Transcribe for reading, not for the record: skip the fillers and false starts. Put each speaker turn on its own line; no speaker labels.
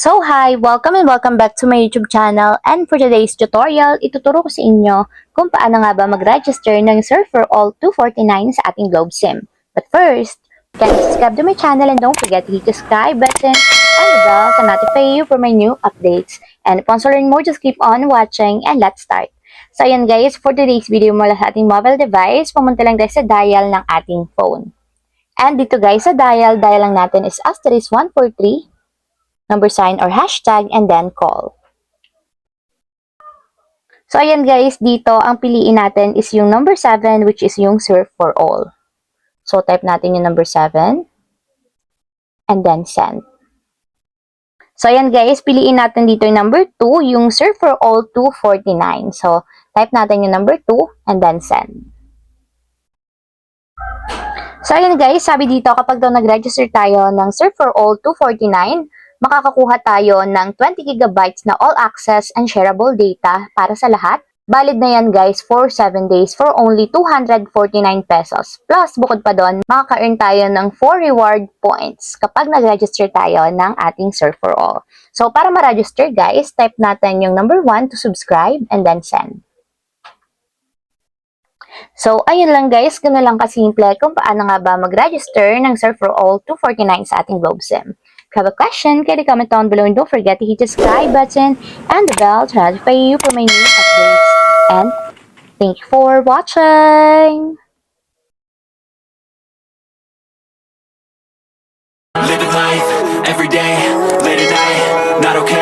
So hi! Welcome and welcome back to my YouTube channel, and for today's tutorial, ituturo ko sa inyo kung paano nga ba mag-register ng SURF4ALL 249 sa ating Globe SIM. But first, can you subscribe to my channel and don't forget to hit the subscribe button and the bell to notify you for my new updates. And if you want to learn more, just keep on watching and let's start. So ayan guys, for today's video mula sa ating mobile device, pumunta lang tayo sa dial ng ating phone. And dito guys, sa dial lang natin is *143, number sign or hashtag, and then call. So, ayan guys, dito ang piliin natin is yung number 7, which is yung SURF4ALL. So, type natin yung number 7, and then send. So, ayan guys, piliin natin dito yung number 2, yung SURF4ALL 249. So, type natin yung number 2, and then send. So, ayan guys, sabi dito kapag daw nag-register tayo ng SURF4ALL 249, makakakuha tayo ng 20 gigabytes na all-access and shareable data para sa lahat. Valid na yan guys for 7 days for only 249 pesos. Plus, bukod pa doon, makaka-earn tayo ng 4 reward points kapag nag-register tayo ng ating SURF4ALL. So, para ma-register guys, type natin yung number 1 to subscribe and then send. So, ayun lang guys, gano'n lang kasimple kung paano nga ba mag-register ng SURF4ALL 249 sa ating Globe SIM. If you have a question, can you comment down below and don't forget to hit the subscribe button and the bell to notify you for my new updates. And thank you for watching!
Living life, every day, late at night, not okay.